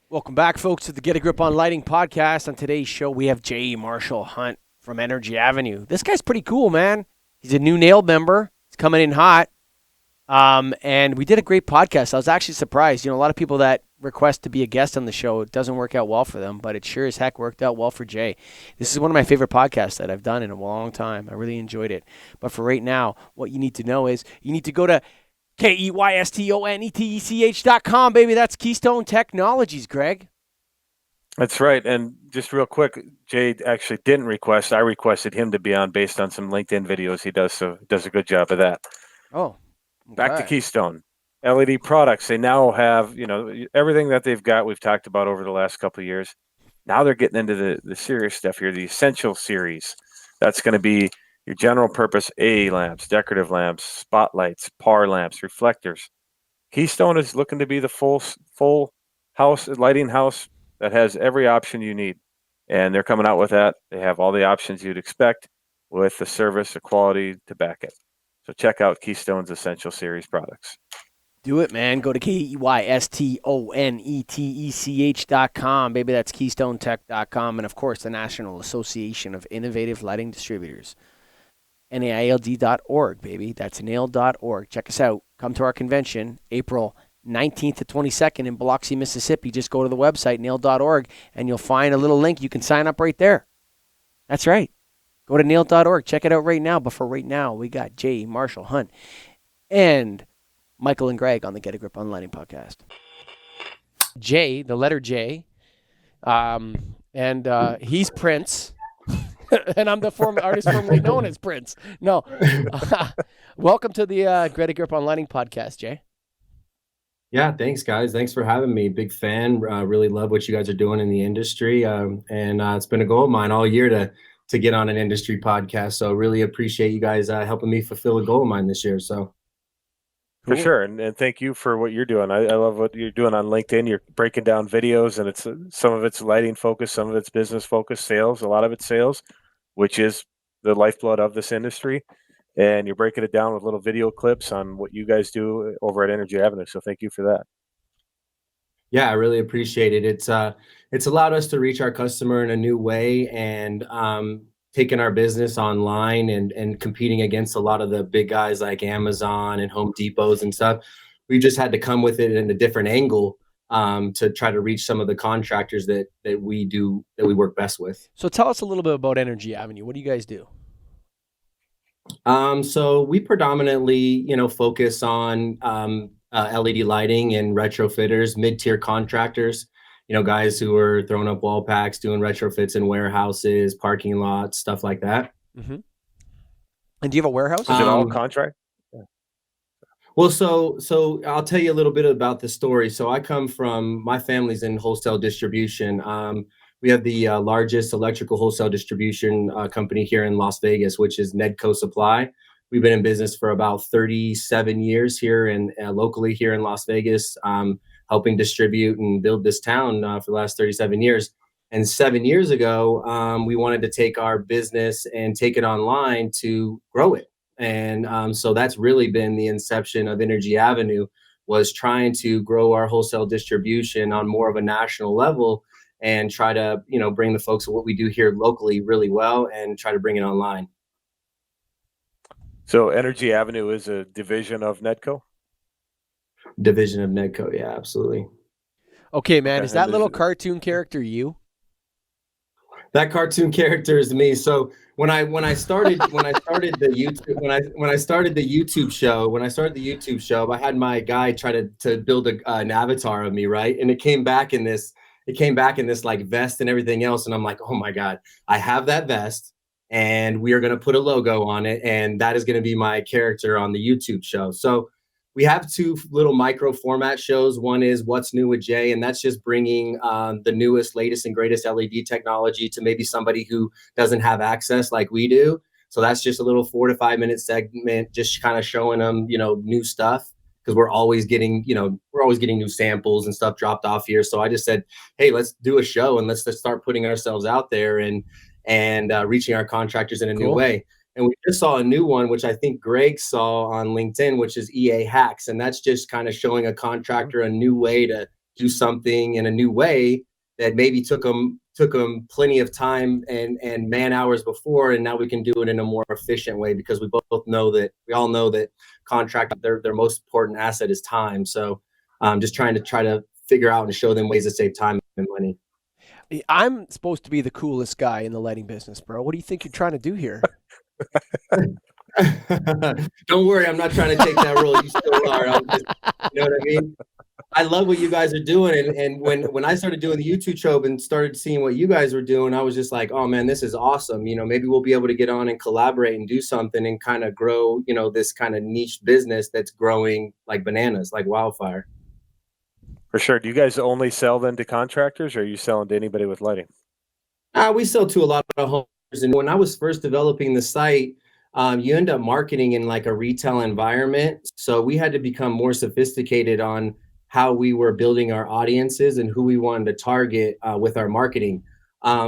Welcome back, folks, to the Get a Grip on Lighting podcast. On today's show, we have J. Marshall Hunt from Energy Avenue. This guy's pretty cool, man. He's a new nail member. He's coming in hot. And we did a great podcast. I was actually surprised. You know, a lot of people that request to be a guest on the show, it doesn't work out well for them, but it sure as heck worked out well for Jay. This is one of my favorite podcasts that I've done in a long time. I really enjoyed it. But for right now, what you need to know is you need to go to KEYSTONETECH.com, baby. That's Keystone Technologies, Greg. That's right. And just real quick, Jay actually didn't request. I requested him to be on based on some LinkedIn videos he does. So does a good job of that. Oh, Back to Keystone. LED products. They now have, everything that they've got, we've talked about over the last couple of years. Now they're getting into the serious stuff here, the Essential Series. That's going to be your general purpose A lamps, decorative lamps, spotlights, par lamps, reflectors. Keystone is looking to be the full house lighting house that has every option you need. And they're coming out with that. They have all the options you'd expect with the service, the quality to back it. So check out Keystone's Essential Series products. Do it, man. Go to KEYSTONETECH.com. Baby, that's KeystoneTech.com. And, of course, the National Association of Innovative Lighting Distributors. NAILD.org, baby. That's nail.org. Check us out. Come to our convention, April 19th to 22nd in Biloxi, Mississippi. Just go to the website, nail.org, and you'll find a little link. You can sign up right there. That's right. Go to nail.org. Check it out right now. But for right now, we got J. Marshall Hunt and Michael and Greg on the Get a Grip on Lighting podcast. J, the letter J, and he's Prince. And I'm the artist formerly known as Prince. No. Welcome to the Get a Grip on Lighting podcast, Jay. Yeah, thanks, guys. Thanks for having me. Big fan. Really love what you guys are doing in the industry. And it's been a goal of mine all year to get on an industry podcast. So really appreciate you guys helping me fulfill a goal of mine this year. So. For sure. And thank you for what you're doing. I love what you're doing on LinkedIn. You're breaking down videos, and it's some of it's lighting focused, some of it's business focused, sales, a lot of it's sales, which is the lifeblood of this industry. And you're breaking it down with little video clips on what you guys do over at Energy Avenue. So thank you for that. Yeah, I really appreciate it. It's allowed us to reach our customer in a new way, and taking our business online and competing against a lot of the big guys like Amazon and Home Depots and stuff. We just had to come with it in a different angle to try to reach some of the contractors that we work best with. So tell us a little bit about Energy Avenue. What do you guys do? So we predominantly, focus on LED lighting and retrofitters, mid-tier contractors. Guys who are throwing up wall packs, doing retrofits in warehouses, parking lots, stuff like that. Mm-hmm. And do you have a warehouse? Is it all contract? Yeah. Well, so I'll tell you a little bit about the story. So my family's in wholesale distribution. We have the largest electrical wholesale distribution company here in Las Vegas, which is Nedco Supply. We've been in business for about 37 years here and locally here in Las Vegas, helping distribute and build this town for the last 37 years. And 7 years ago, we wanted to take our business and take it online to grow it. And so that's really been the inception of Energy Avenue, was trying to grow our wholesale distribution on more of a national level and try to, bring the folks of what we do here locally really well and try to bring it online. So Energy Avenue is a division of Nedco? Division of Nedco, yeah, absolutely. Okay, man, is that little cartoon character you? That cartoon character is me. So when I started the YouTube show, I had my guy try to build an avatar of me, right? And it came back in this like vest and everything else, and I'm like, oh my God, I have that vest, and we are going to put a logo on it, and that is going to be my character on the YouTube show. So we have two little micro format shows. One is What's New with Jay, and that's just bringing the newest, latest, and greatest LED technology to maybe somebody who doesn't have access like we do. So that's just a little 4 to 5 minute segment, just kind of showing them, new stuff, because we're always getting new samples and stuff dropped off here. So I just said, hey, let's do a show and let's start putting ourselves out there and reaching our contractors in a new way. And we just saw a new one, which I think Greg saw on LinkedIn, which is EA Hacks. And that's just kind of showing a contractor a new way to do something in a new way that maybe took them plenty of time and man hours before, and now we can do it in a more efficient way, because we all know that contract their most important asset is time. So just trying to figure out and show them ways to save time and money. I'm supposed to be the coolest guy in the lighting business, bro. What do you think you're trying to do here? Don't worry, I'm not trying to take that role. You still are. You know what I mean? I love what you guys are doing. And when I started doing the YouTube show and started seeing what you guys were doing, I was just like, oh man, this is awesome. You know, maybe we'll be able to get on and collaborate and do something and kind of grow, you know, this kind of niche business that's growing like bananas, like wildfire. For sure. Do you guys only sell then to contractors, or are you selling to anybody with lighting? We sell to a lot of homeowners. And when I was first developing the site, you end up marketing in like a retail environment. So we had to become more sophisticated on how we were building our audiences and who we wanted to target with our marketing.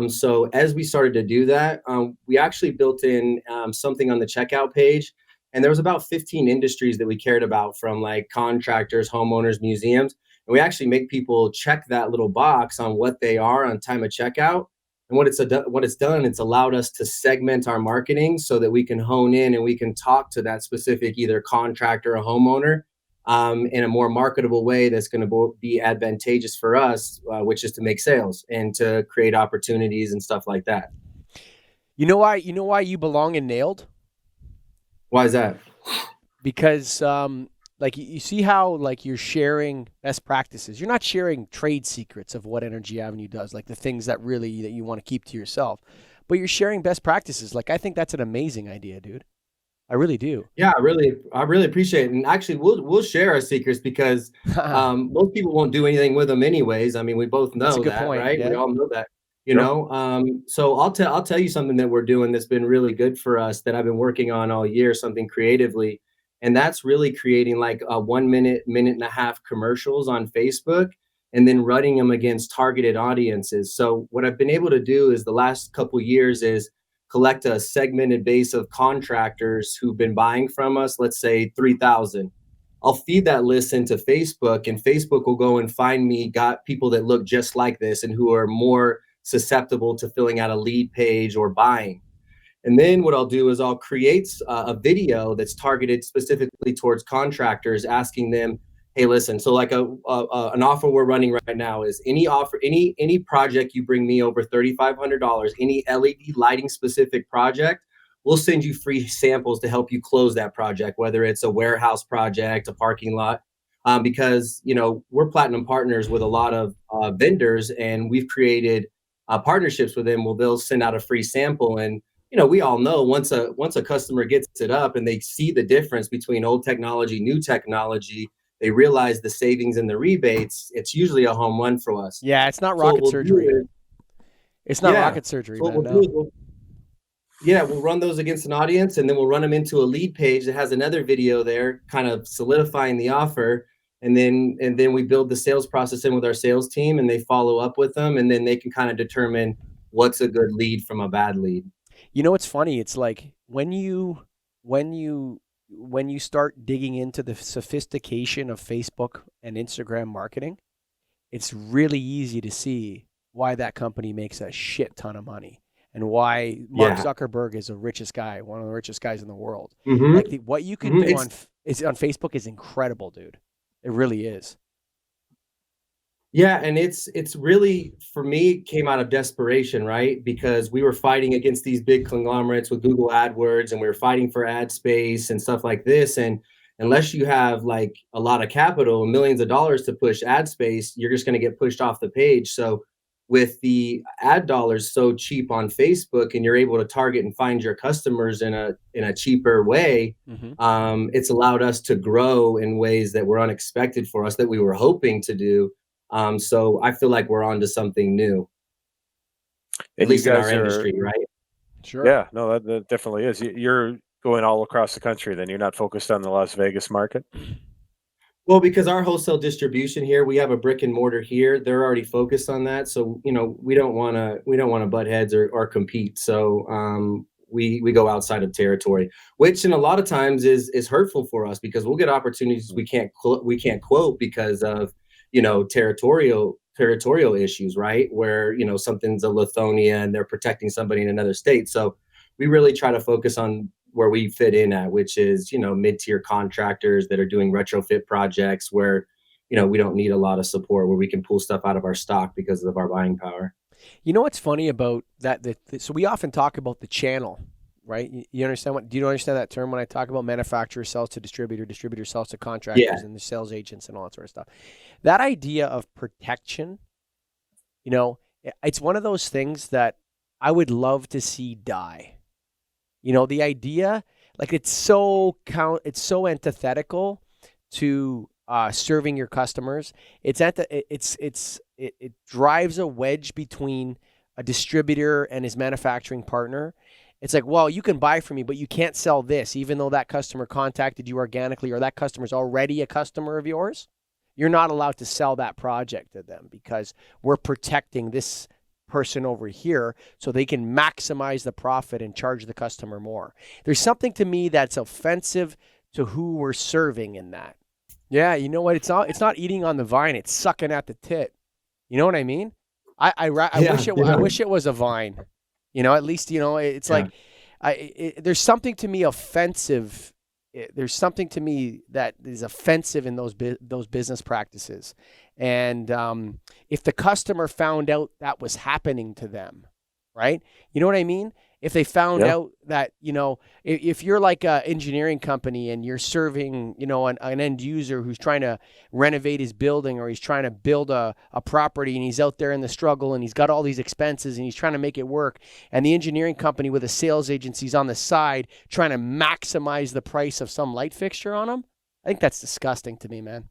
So as we started to do that, we actually built in something on the checkout page. And there was about 15 industries that we cared about, from like contractors, homeowners, museums. And we actually make people check that little box on what they are on time of checkout. And what it's done, it's allowed us to segment our marketing so that we can hone in and we can talk to that specific either contractor or homeowner in a more marketable way that's going to be advantageous for us, which is to make sales and to create opportunities and stuff like that. You know why you belong in Nailed? Why is that? Because like you see how like you're sharing best practices. You're not sharing trade secrets of what Energy Avenue does, like the things that you want to keep to yourself, but you're sharing best practices. Like I think that's an amazing idea, dude. I really do. Yeah, I really appreciate it. And actually we'll share our secrets, because most people won't do anything with them anyways. I mean, we both know that, point, right? Yeah. We all know that. You know, so I'll tell you something that we're doing that's been really good for us, that I've been working on all year, something creatively. And that's really creating like a 1 minute, minute and a half commercials on Facebook, and then running them against targeted audiences. So what I've been able to do is the last couple years is collect a segmented base of contractors who've been buying from us, let's say 3,000. I'll feed that list into Facebook, and Facebook will go and find me got people that look just like this and who are more susceptible to filling out a lead page or buying. And then what I'll do is I'll create a video that's targeted specifically towards contractors, asking them, hey, listen, so like an offer we're running right now is any project you bring me over $3,500, any LED lighting specific project, we'll send you free samples to help you close that project, whether it's a warehouse project, a parking lot, because, you know, we're platinum partners with a lot of vendors, and we've created partnerships with them. Well, they'll send out a free sample. And you know, we all know once a customer gets it up and they see the difference between old technology, new technology, they realize the savings and the rebates, it's usually a home run for us. Yeah, it's not rocket surgery. It's not rocket surgery, man. We'll run those against an audience, and then we'll run them into a lead page that has another video there, kind of solidifying the offer. And then we build the sales process in with our sales team, and they follow up with them, and then they can kind of determine what's a good lead from a bad lead. You know what's funny? It's like when you start digging into the sophistication of Facebook and Instagram marketing, it's really easy to see why that company makes a shit ton of money and why Mark Zuckerberg is the richest guy, one of the richest guys in the world. Mm-hmm. Like what you can do on Facebook is incredible, dude. It really is. Yeah, and it's really, for me, came out of desperation, right? Because we were fighting against these big conglomerates with Google AdWords, and we were fighting for ad space and stuff like this. And unless you have like a lot of capital and millions of dollars to push ad space, you're just going to get pushed off the page. So with the ad dollars so cheap on Facebook, and you're able to target and find your customers in a cheaper way, it's allowed us to grow in ways that were unexpected for us, that we were hoping to do. So I feel like we're onto something new, at least in our industry, right? Sure. Yeah, no, that definitely is. You're going all across the country, then you're not focused on the Las Vegas market? Well, because our wholesale distribution here, we have a brick and mortar here. They're already focused on that. So, you know, we don't want to butt heads or compete. So we go outside of territory, which in a lot of times is hurtful for us, because we'll get opportunities we can't quote because of territorial issues, right? Where, something's a Lithonia and they're protecting somebody in another state. So we really try to focus on where we fit in at, which is, mid-tier contractors that are doing retrofit projects where, we don't need a lot of support, where we can pull stuff out of our stock because of our buying power. You know what's funny about that? So we often talk about the channel, right? You understand do you understand that term when I talk about manufacturer sells to distributor, distributor sells to contractors, Yeah. and the sales agents and all that sort of stuff. That idea of protection, it's one of those things that I would love to see die. The idea, like it's so antithetical to serving your customers. It drives a wedge between a distributor and his manufacturing partner. It's like, well, you can buy from me, but you can't sell this, even though that customer contacted you organically or that customer's already a customer of yours. You're not allowed to sell that project to them because we're protecting this person over here so they can maximize the profit and charge the customer more. There's something to me that's offensive to who we're serving in that. Yeah, you know what? It's not eating on the vine, it's sucking at the tit. You know what I mean? I wish it was a vine. At least, it's like there's something to me offensive. There's something to me that is offensive in those business practices. And if the customer found out that was happening to them, right? You know what I mean? If they found out that, if you're like an engineering company and you're serving, an end user who's trying to renovate his building or he's trying to build a property and he's out there in the struggle and he's got all these expenses and he's trying to make it work, and the engineering company with a sales agency's on the side trying to maximize the price of some light fixture on him, I think that's disgusting to me, man.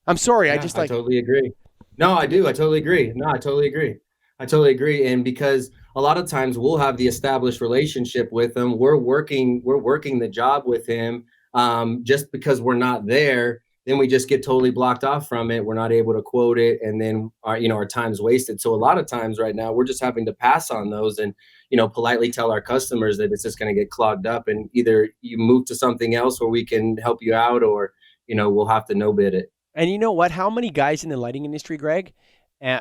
I'm sorry. I totally agree. No, I do. I totally agree. I totally agree. And because a lot of times we'll have the established relationship with them. We're working the job with him. Just because we're not there, then we just get totally blocked off from it. We're not able to quote it. And then our time's wasted. So a lot of times right now, we're just having to pass on those and, politely tell our customers that it's just going to get clogged up, and either you move to something else where we can help you out, or, we'll have to no bid it. And you know what? How many guys in the lighting industry, Greg,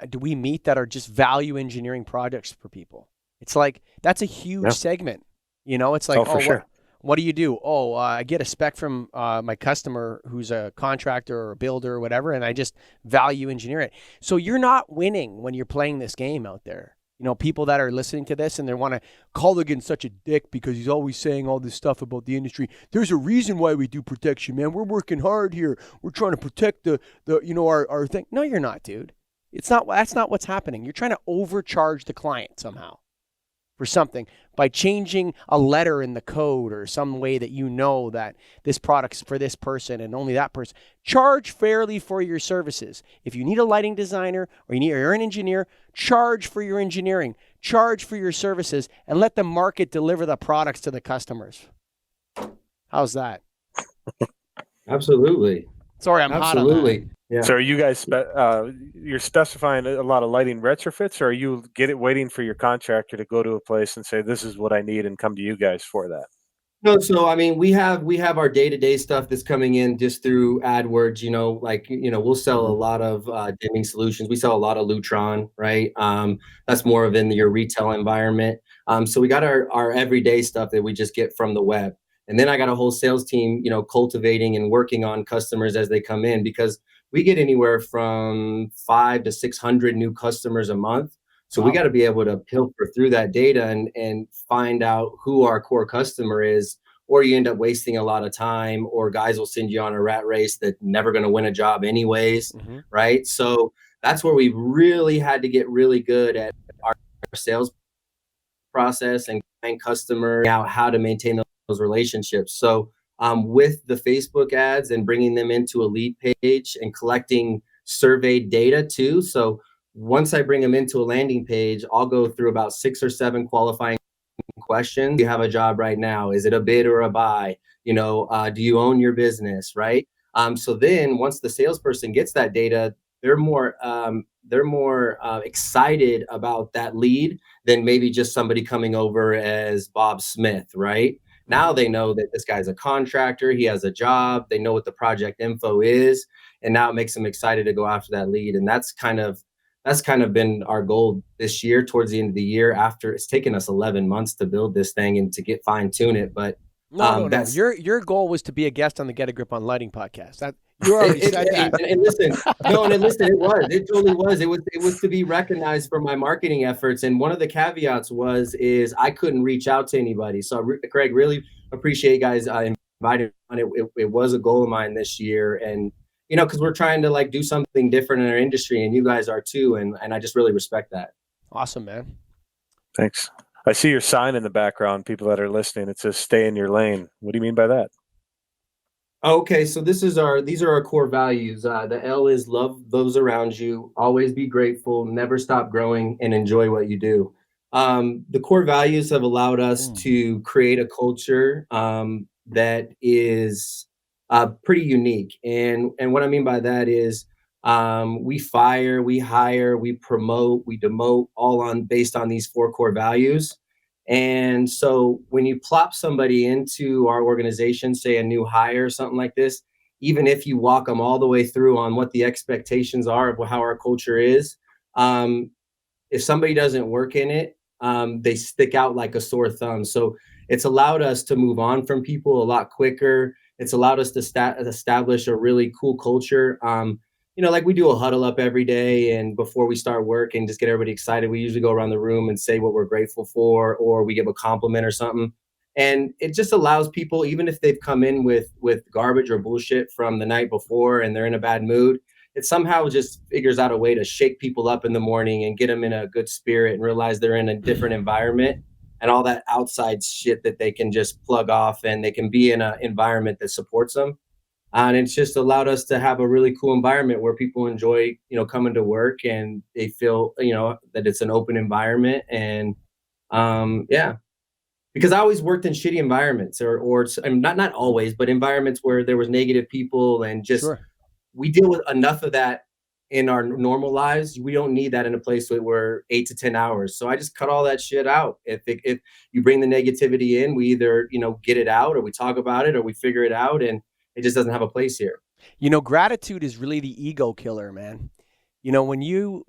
do we meet that are just value engineering projects for people? It's like, that's a huge segment. It's like, sure. What do you do? I get a spec from my customer who's a contractor or a builder or whatever, and I just value engineer it. So you're not winning when you're playing this game out there. People that are listening to this and they want to Culligan's such a dick because he's always saying all this stuff about the industry. There's a reason why we do protection, man. We're working hard here. We're trying to protect our thing. No, you're not, dude. That's not what's happening. You're trying to overcharge the client somehow for something by changing a letter in the code or some way that that this product's for this person and only that person. Charge fairly for your services. If you need a lighting designer or you're an engineer, charge for your engineering, charge for your services, and let the market deliver the products to the customers. How's that? Absolutely. Sorry, I'm hot on that. Yeah. So are you guys you're specifying a lot of lighting retrofits, or are you waiting for your contractor to go to a place and say, this is what I need, and come to you guys for that? No, so I mean, we have our day-to-day stuff that's coming in just through AdWords. We'll sell a lot of dimming solutions. We sell a lot of Lutron, right? That's more of in your retail environment. So we got our everyday stuff that we just get from the web. And then I got a whole sales team, cultivating and working on customers as they come in, because we get anywhere from 500 to 600 new customers a month. So we got to be able to filter through that data and find out who our core customer is, or you end up wasting a lot of time, or guys will send you on a rat race that's never going to win a job anyways, right? So that's where we really had to get really good at our sales process and customer out, how to maintain those relationships. So with the Facebook ads and bringing them into a lead page and collecting surveyed data too. So once I bring them into a landing page, I'll go through about 6 or 7 qualifying questions. You have a job right now. Is it a bid or a buy? Do you own your business? Right. So then once the salesperson gets that data, they're more excited about that lead than maybe just somebody coming over as Bob Smith. Right. Now they know that this guy's a contractor, he has a job, they know what the project info is, and now it makes them excited to go after that lead. And that's kind of been our goal this year towards the end of the year, after it's taken us 11 months to build this thing and to get fine tune it. But No. that's Your goal was to be a guest on the Get a Grip on Lighting podcast. That you already said that. and listen, it totally was. It was to be recognized for my marketing efforts. And one of the caveats is I couldn't reach out to anybody. So Craig, really appreciate you guys inviting me on. It was a goal of mine this year, and because we're trying to like do something different in our industry, and you guys are too, and I just really respect that. Awesome, man. Thanks. I see your sign in the background, people that are listening. It says stay in your lane. What do you mean by that? Okay, so these are our core values. The L is love those around you, always be grateful, never stop growing, and enjoy what you do. The core values have allowed us to create a culture that is pretty unique. And what I mean by that is we fire, we hire, we promote, we demote, all based on these 4 core values. And so when you plop somebody into our organization, say a new hire or something like this, even if you walk them all the way through on what the expectations are of how our culture is, if somebody doesn't work in it, they stick out like a sore thumb. So it's allowed us to move on from people a lot quicker. It's allowed us to establish a really cool culture. Like we do a huddle up every day, and before we start work and just get everybody excited, we usually go around the room and say what we're grateful for, or we give a compliment or something. And it just allows people, even if they've come in with garbage or bullshit from the night before and they're in a bad mood, it somehow just figures out a way to shake people up in the morning and get them in a good spirit and realize they're in a different environment, and all that outside shit that they can just plug off, and they can be in an environment that supports them. And it's just allowed us to have a really cool environment where people enjoy, coming to work, and they feel, that it's an open environment. And because I always worked in shitty environments, or not always, but environments where there was negative people, and just we deal with enough of that in our normal lives. We don't need that in a place where we're 8 to 10 hours. So I just cut all that shit out. If you bring the negativity in, we either get it out, or we talk about it, or we figure it out, and it just doesn't have a place here. Gratitude is really the ego killer, man. People,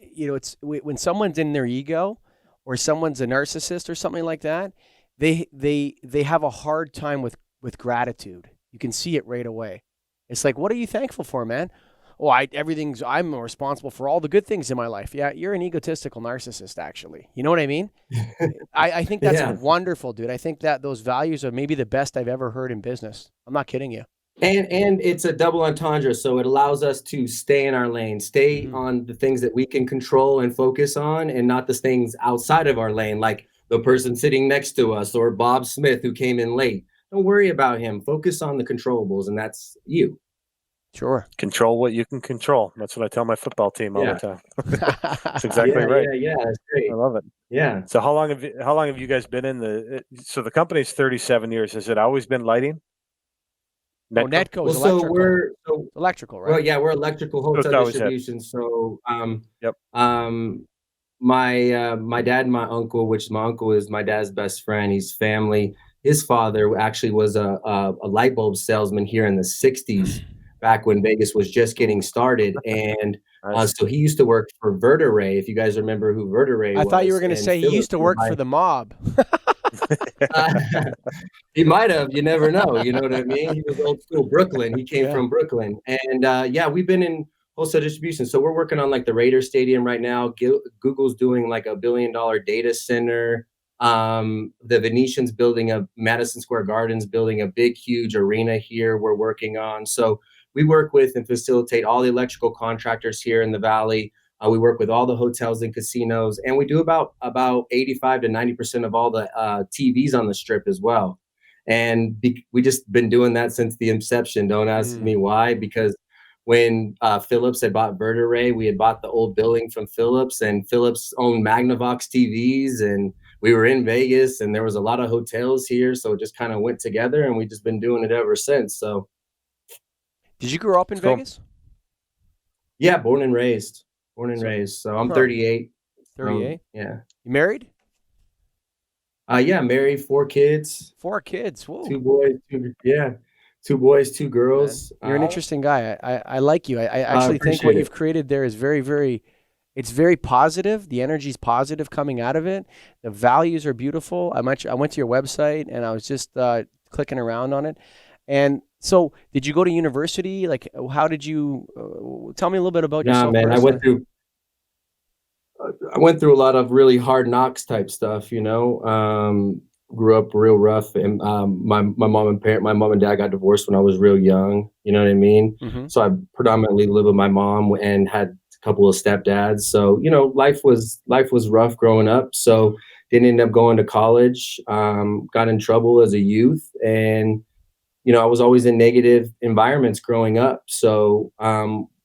it's when someone's in their ego, or someone's a narcissist or something like that, they have a hard time with gratitude. You can see it right away. It's like, what are you thankful for, man? Oh, I'm responsible for all the good things in my life. Yeah, you're an egotistical narcissist, actually. You know what I mean? I think that's wonderful, dude. I think that those values are maybe the best I've ever heard in business. I'm not kidding you. And it's a double entendre. So it allows us to stay in our lane, stay on the things that we can control and focus on, and not the things outside of our lane, like the person sitting next to us, or Bob Smith who came in late. Don't worry about him. Focus on the controllables, and that's you. Sure. Control what you can control. That's what I tell my football team all the time. That's exactly right. Yeah, that's great. I love it. Yeah. So how long have you guys been in so the company's 37 years. Has it always been lighting? Netco is electrical. So we're electrical, right? Well, yeah, we're electrical hotel distribution. So my dad and my uncle, which my uncle is my dad's best friend, he's family. His father actually was a light bulb salesman here in the 60s, back when Vegas was just getting started. And so he used to work for Vertiray, if you guys remember who Vertiray was. I thought you were going to say he used to work for the mob. He might have. You never know. You know what I mean? He was old school Brooklyn. He came from Brooklyn. And we've been in wholesale distribution. So we're working on like the Raiders Stadium right now. Google's doing like $1 billion data center. The Venetian's building Madison Square Garden's building a big, huge arena here we're working on. So we work with and facilitate all the electrical contractors here in the Valley. We work with all the hotels and casinos, and we do about 85 to 90% of all the TVs on the Strip as well. And we just been doing that since the inception. Don't ask me why, because when Philips had bought Vertiray, we had bought the old building from Philips, and Philips owned Magnavox TVs, and we were in Vegas, and there was a lot of hotels here, so it just kind of went together, and we just been doing it ever since. So, did you grow up in Vegas? Yeah, born and raised. So, I'm 38. 38? Yeah. You married? Yeah, married, 4 kids, 4 kids. Whoa. 2 boys, yeah, 2 boys, two Cool, man. girls. You're an interesting guy. I like you. I actually think what Appreciate it. you've created there is very, very, it's very positive. The energy's positive coming out of it. The values are beautiful. I went to your website and I was just clicking around on it. And so, did you go to university? Like, how did you tell me a little bit about Nah, yourself man, personally? I went through a lot of really hard knocks type stuff, you know. Grew up real rough, and my mom and dad got divorced when I was real young. You know what I mean? Hmm. So I predominantly lived with my mom and had a couple of stepdads. So you know, life was rough growing up. So didn't end up going to college. Got in trouble as a youth, and you know, I was always in negative environments growing up. So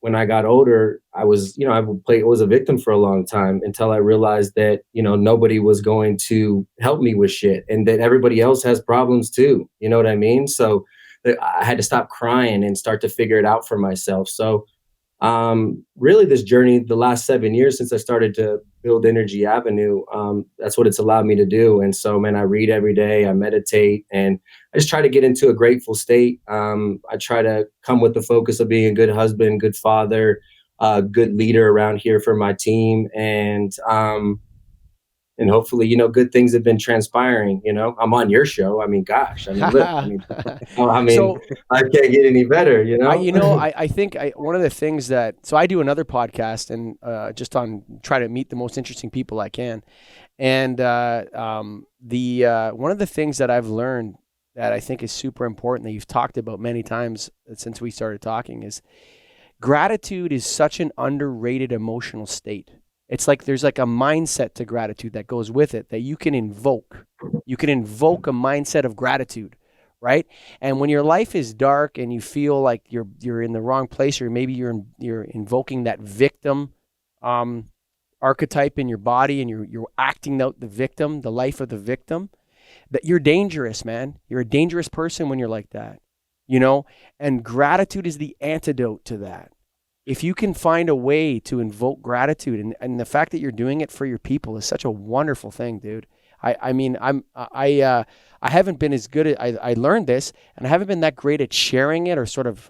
when I got older, I was, you know, was a victim for a long time until I realized that, you know, nobody was going to help me with shit and that everybody else has problems too. You know what I mean? So I had to stop crying and start to figure it out for myself. So really this journey, the last 7 years since I started to build Energy Avenue, that's what it's allowed me to do. And so, man, I read every day, I meditate, and I just try to get into a grateful state. I try to come with the focus of being a good husband, good father, good leader around here for my team. And hopefully, you know, good things have been transpiring. You know, I'm on your show. I mean, gosh, I mean, look, I mean, So, I can't get any better, you know? I think one of the things that, so I do another podcast and just on try to meet the most interesting people I can. And one of the things that I've learned that I think is super important that you've talked about many times since we started talking is gratitude is such an underrated emotional state. It's like there's like a mindset to gratitude that goes with it that you can invoke. You can invoke a mindset of gratitude, right? And when your life is dark and you feel like you're in the wrong place, or maybe you're invoking that victim archetype in your body, and you're acting out the victim, the life of the victim, that you're dangerous, man. You're a dangerous person when you're like that, you know? And gratitude is the antidote to that. If you can find a way to invoke gratitude, and the fact that you're doing it for your people is such a wonderful thing, dude. I mean, I haven't been as good at, I learned this, and I haven't been that great at sharing it or sort of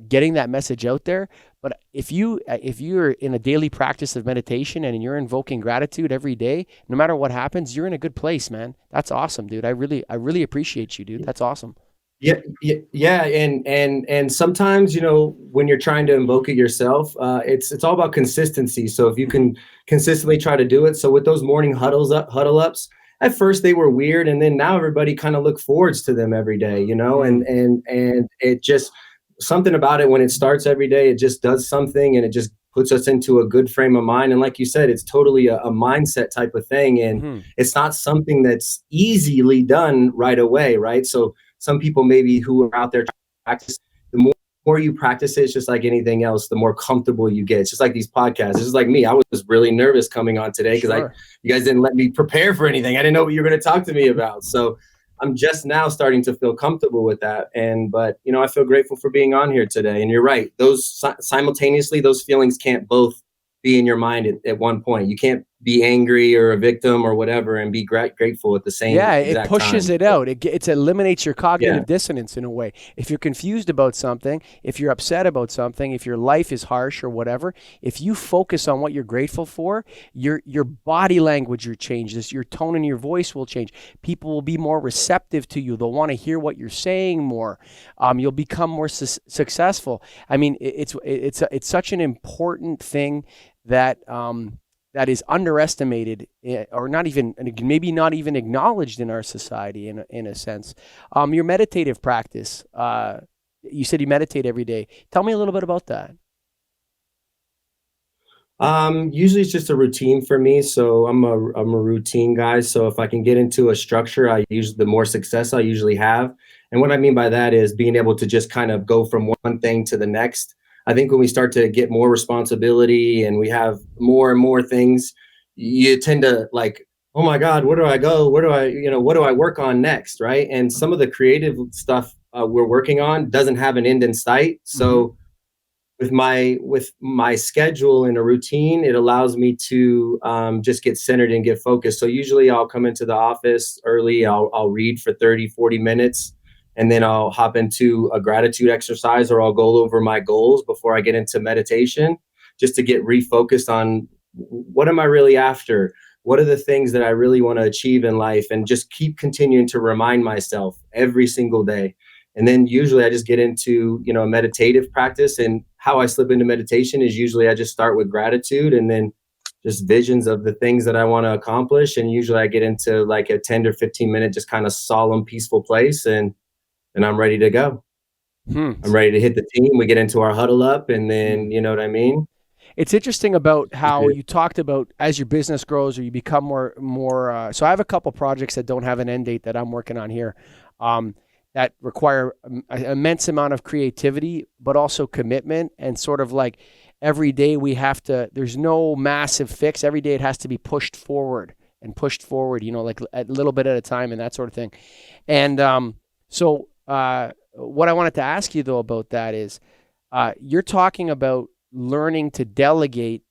getting that message out there. But if you're in a daily practice of meditation and you're invoking gratitude every day, no matter what happens, you're in a good place, man. That's awesome, dude. I really appreciate you, dude. That's awesome. Yeah, and sometimes, you know, when you're trying to invoke it yourself, it's all about consistency. So if you Mhm. can consistently try to do it, so with those morning huddle ups, at first they were weird, and then now everybody kind of look forwards to them every day, you know, Mm. and it just something about it when it starts every day, it just does something, and it just puts us into a good frame of mind. And like you said, it's totally a mindset type of thing, and Mhm. it's not something that's easily done right away, right? So some people maybe who are out there trying to practice, the more you practice it, it's just like anything else, the more comfortable you get. It's just like these podcasts. It's just like me. I was really nervous coming on today because Sure. you guys didn't let me prepare for anything. I didn't know what you were going to talk to me about. So I'm just now starting to feel comfortable with that. But you know, I feel grateful for being on here today. And you're right. Those simultaneously, those feelings can't both be in your mind at one point. You can't be angry or a victim or whatever and be grateful at the same Yeah, it exact pushes time. it out. It eliminates your Yeah. cognitive dissonance in a way. If you're confused about something, if you're upset about something, if your life is harsh or whatever, if you focus on what you're grateful for, your body language will change. Your tone in your voice will change. People will be more receptive to you. They'll want to hear what you're saying more. You'll become more successful. I mean, it's such an important thing that that is underestimated, or not even, maybe not even acknowledged in our society in a sense. Your meditative practice, you said you meditate every day. Tell me a little bit about that. Usually it's just a routine for me. So I'm a routine guy. So if I can get into a structure, the more success I usually have. And what I mean by that is being able to just kind of go from one thing to the next. I think when we start to get more responsibility and we have more and more things, you tend to like, oh my God, where do I go? What do I work on next? Right. And some of the creative stuff we're working on doesn't have an end in sight. Mm-hmm. So with my schedule and a routine, it allows me to just get centered and get focused. So usually I'll come into the office early, I'll read for 30, 40 minutes, and then I'll hop into a gratitude exercise, or I'll go over my goals before I get into meditation, just to get refocused on what am I really after? What are the things that I really want to achieve in life? And just keep continuing to remind myself every single day. And then usually I just get into, a meditative practice. And how I slip into meditation is usually I just start with gratitude and then just visions of the things that I want to accomplish. And usually I get into like a 10 or 15 minute, just kind of solemn, peaceful place. And I'm ready to go. I'm ready to hit the team. We get into our huddle up, and then, you know what I mean? It's interesting about how you talked about as your business grows or you become more. So I have a couple projects that don't have an end date that I'm working on here, that require an immense amount of creativity, but also commitment, and sort of like every day there's no massive fix. Every day it has to be pushed forward, like a little bit at a time and that sort of thing. And so what I wanted to ask you though about that is, you're talking about learning to delegate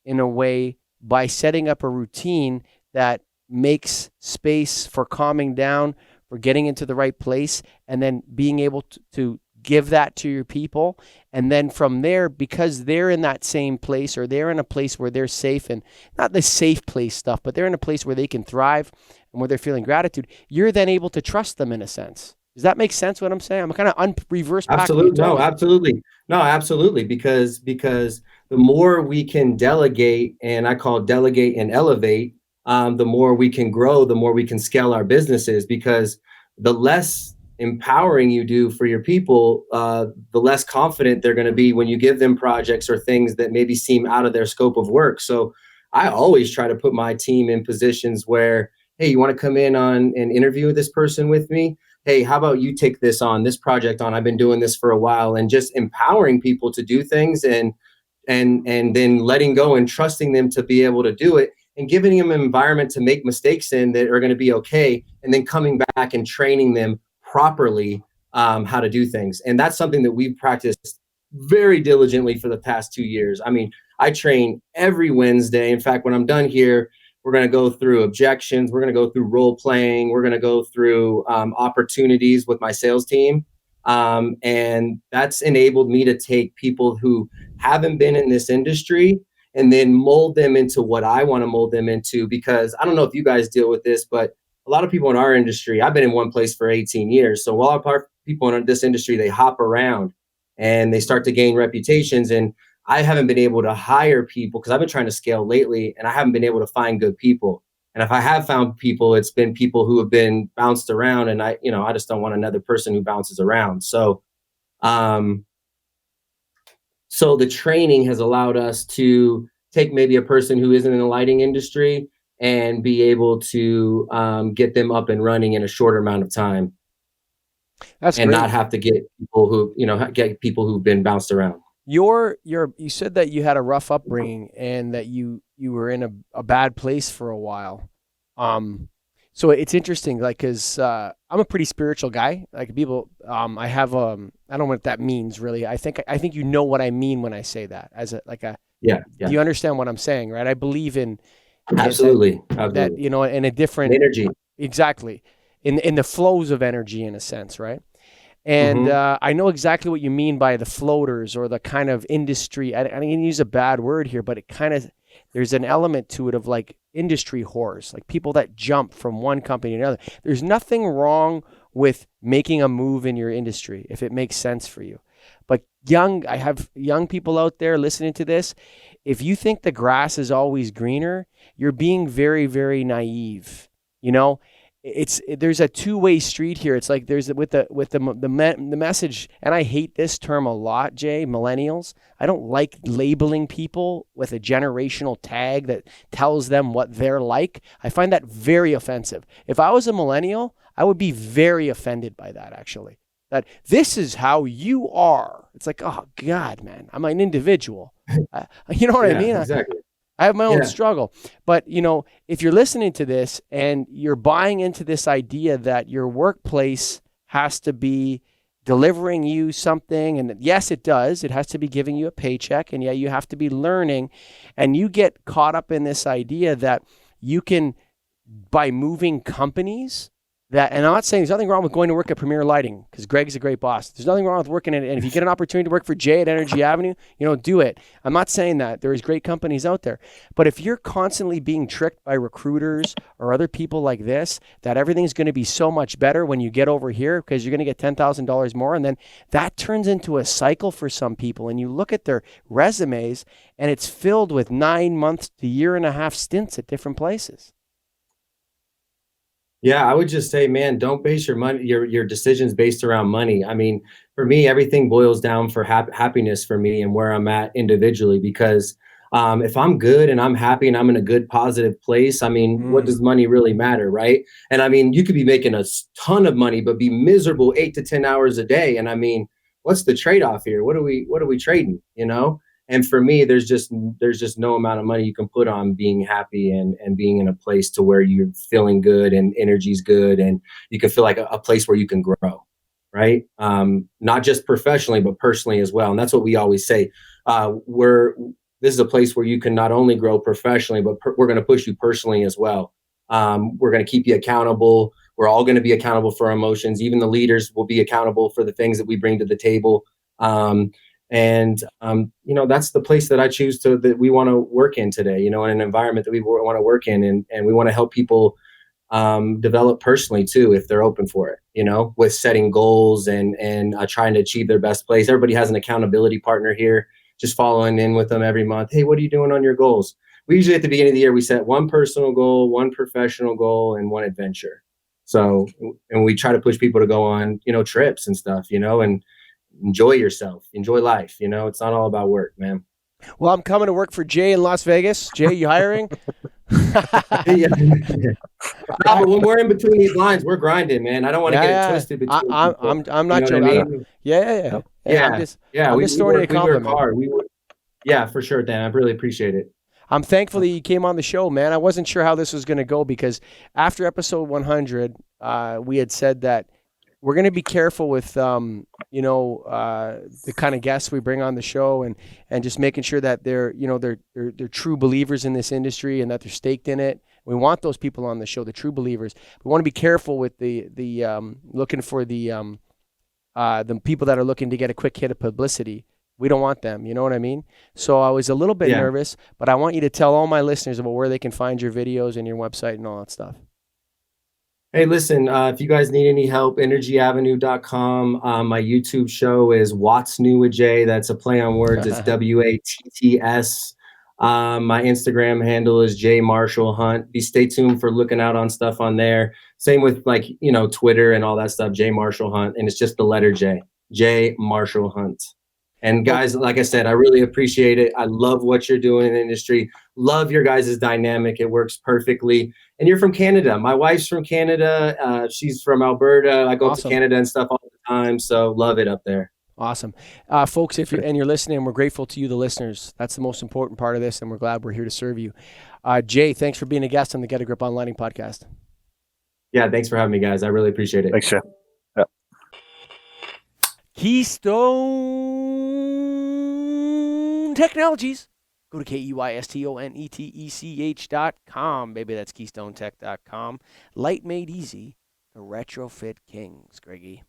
in a way by setting up a routine that makes space for calming down, for getting into the right place, and then being able to give that to your people. And then from there, because they're in that same place, or they're in a place where they're safe, and not the safe place stuff, but they're in a place where they can thrive and where they're feeling gratitude, you're then able to trust them in a sense. Does that make sense what I'm saying? I'm kind of reverse back. Absolutely. No, absolutely. No, absolutely. Because the more we can delegate, and I call delegate and elevate, the more we can grow, the more we can scale our businesses. Because the less empowering you do for your people, the less confident they're going to be when you give them projects or things that maybe seem out of their scope of work. So I always try to put my team in positions where, hey, you want to come in on an interview with this person with me? Hey, how about you take this project on? I've been doing this for a while, and just empowering people to do things, and then letting go and trusting them to be able to do it, and giving them an environment to make mistakes in that are going to be okay, and then coming back and training them properly how to do things. And that's something that we've practiced very diligently for the past 2 years. I mean, I train every Wednesday. In fact, when I'm done here, we're going to go through objections. We're going to go through role playing. We're going to go through opportunities with my sales team. And that's enabled me to take people who haven't been in this industry and then mold them into what I want to mold them into. Because I don't know if you guys deal with this, but a lot of people in our industry, I've been in one place for 18 years. So a lot of people in this industry, they hop around and they start to gain reputations. And I haven't been able to hire people because I've been trying to scale lately, and I haven't been able to find good people. And if I have found people, it's been people who have been bounced around, and I just don't want another person who bounces around. So, so the training has allowed us to take maybe a person who isn't in the lighting industry and be able to get them up and running in a shorter amount of time. That's and great. Not have to get people who've been bounced around. You said that you had a rough upbringing and that you were in a bad place for a while. So it's interesting, like, cause, I'm a pretty spiritual guy. Like people, I have, I don't know what that means really. I think you know what I mean when I say that Yeah. Do you understand what I'm saying? Right. I believe in absolutely that, in a different energy. Exactly. In the flows of energy in a sense. Right. And I know exactly what you mean by the floaters or the kind of industry. I didn't use a bad word here, but it kind of, there's an element to it of like industry whores, like people that jump from one company to another. There's nothing wrong with making a move in your industry if it makes sense for you. But I have young people out there listening to this. If you think the grass is always greener, you're being very, very naive. There's a two-way street here. It's like there's with the message, and I hate this term a lot, Jay, millennials. I don't like labeling people with a generational tag that tells them what they're like. I find that very offensive. If I was a millennial, I would be very offended by that, actually. That this is how you are. It's like, oh God, man, I'm an individual. You know what I mean? Exactly. I have my own struggle. But, if you're listening to this and you're buying into this idea that your workplace has to be delivering you something. And yes, it does. It has to be giving you a paycheck. And yeah, you have to be learning. And you get caught up in this idea that you can, by moving companies, and I'm not saying there's nothing wrong with going to work at Premier Lighting because Greg's a great boss. There's nothing wrong with working in it. And if you get an opportunity to work for Jay at Energy Avenue, do it. I'm not saying that. There is great companies out there. But if you're constantly being tricked by recruiters or other people like this, that everything's going to be so much better when you get over here because you're going to get $10,000 more. And then that turns into a cycle for some people. And you look at their resumes and it's filled with 9 months to year and a half stints at different places. Yeah, I would just say, man, don't base your decisions based around money. I mean, for me, everything boils down for happiness for me and where I'm at individually. Because if I'm good and I'm happy and I'm in a good, positive place, I mean, what does money really matter, right? And I mean, you could be making a ton of money, but be miserable 8 to 10 hours a day. And I mean, what's the trade-off here? What are we trading? And for me, there's just no amount of money you can put on being happy and being in a place to where you're feeling good and energy's good and you can feel like a place where you can grow, right? Not just professionally, but personally as well. And that's what we always say. This is a place where you can not only grow professionally, but we're going to push you personally as well. We're going to keep you accountable. We're all going to be accountable for our emotions. Even the leaders will be accountable for the things that we bring to the table. That's the place that I choose that we want to work in today, in an environment that we want to work in. And we want to help people develop personally too, if they're open for it, with setting goals and trying to achieve their best place. Everybody has an accountability partner here, just following in with them every month. Hey, what are you doing on your goals? We usually at the beginning of the year, we set one personal goal, one professional goal, and one adventure. So, and we try to push people to go on, trips and stuff, and enjoy yourself, enjoy life. It's not all about work, man. Well, I'm coming to work for Jay in Las Vegas. Jay, you hiring? Yeah. But when we're in between these lines, we're grinding, man. I don't want to get it twisted between I'm not joking. I mean? Yeah. I'm just throwing you a compliment. We work hard. Yeah, for sure, Dan. I really appreciate it. I'm thankful that you came on the show, man. I wasn't sure how this was going to go because after episode 100, we had said that we're going to be careful with, the kind of guests we bring on the show and just making sure that they're true believers in this industry and that they're staked in it. We want those people on the show, the true believers. We want to be careful with the looking for the people that are looking to get a quick hit of publicity. We don't want them. You know what I mean? So I was a little bit nervous, but I want you to tell all my listeners about where they can find your videos and your website and all that stuff. Hey, listen, if you guys need any help, energyavenue.com. My YouTube show is What's New with Jay. That's a play on words. It's WATTS. My Instagram handle is J Marshall Hunt. Stay tuned for looking out on stuff on there. Same with Twitter and all that stuff, J Marshall Hunt. And it's just the letter J Marshall Hunt. And guys, like I said, I really appreciate it. I love what you're doing in the industry. Love your guys' dynamic. It works perfectly. And you're from Canada. My wife's from Canada. She's from Alberta. I go to Canada and stuff all the time. So love it up there. Awesome. Folks, if you're listening, we're grateful to you, the listeners. That's the most important part of this, and we're glad we're here to serve you. Jay, thanks for being a guest on the Get a Grip on Lighting podcast. Yeah, thanks for having me, guys. I really appreciate it. Thanks, Jay. Keystone Technologies. Go to KEYSTONETECH.com. Baby, that's KeystoneTech.com. Light made easy. The retrofit kings, Greggy.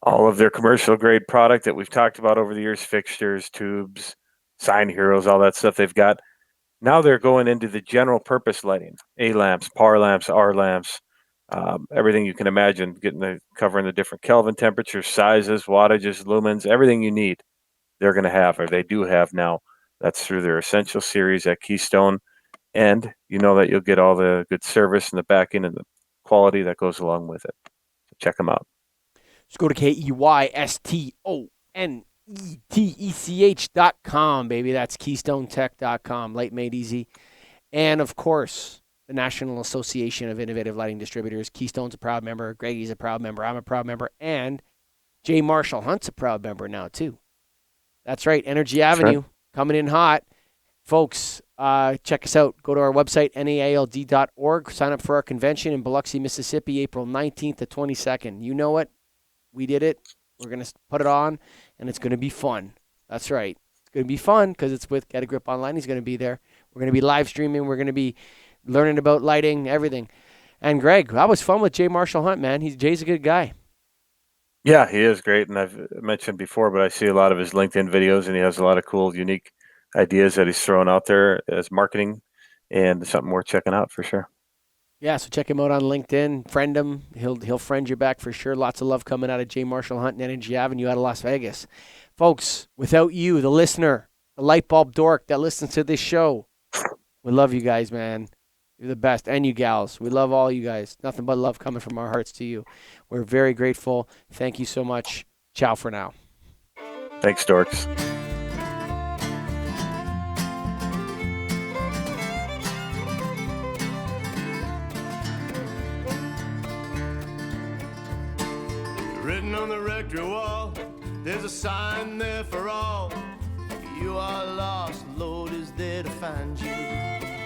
All of their commercial grade product that we've talked about over the years, fixtures, tubes, sign heroes, all that stuff they've got. Now they're going into the general purpose lighting, A lamps, PAR lamps, R lamps, everything you can imagine, covering the different Kelvin temperatures, sizes, wattages, lumens, everything you need. They're going to have, or they do have now. That's through their Essential Series at Keystone. And you know that you'll get all the good service and the back end and the quality that goes along with it. So check them out. Just go to KEYSTONETECH.com, baby. That's KeystoneTech.com. Light made easy. And, of course, the National Association of Innovative Lighting Distributors. Keystone's a proud member. Greggy's a proud member. I'm a proud member. And J. Marshall Hunt's a proud member now, too. That's right. Energy Avenue coming in hot. Folks, check us out. Go to our website, NAILD.org. Sign up for our convention in Biloxi, Mississippi, April 19th to 22nd. You know it. We did it. We're going to put it on, and it's going to be fun. That's right. It's going to be fun because it's with Get a Grip Online. He's going to be there. We're going to be live streaming. We're going to be learning about lighting, everything. And Greg, that was fun with Jay Marshall Hunt, man. Jay's a good guy. Yeah, he is great. And I've mentioned before, but I see a lot of his LinkedIn videos, and he has a lot of cool, unique ideas that he's throwing out there as marketing, and something worth checking out for sure. Yeah, so check him out on LinkedIn. Friend him. He'll friend you back for sure. Lots of love coming out of Jay Marshall Hunt and Energy Avenue out of Las Vegas. Folks, without you, the listener, the light bulb dork that listens to this show, we love you guys, man. You're the best. And you gals. We love all you guys. Nothing but love coming from our hearts to you. We're very grateful. Thank you so much. Ciao for now. Thanks, dorks. Written on the rectory wall, there's a sign there for all. If you are lost, Lord is there to find you.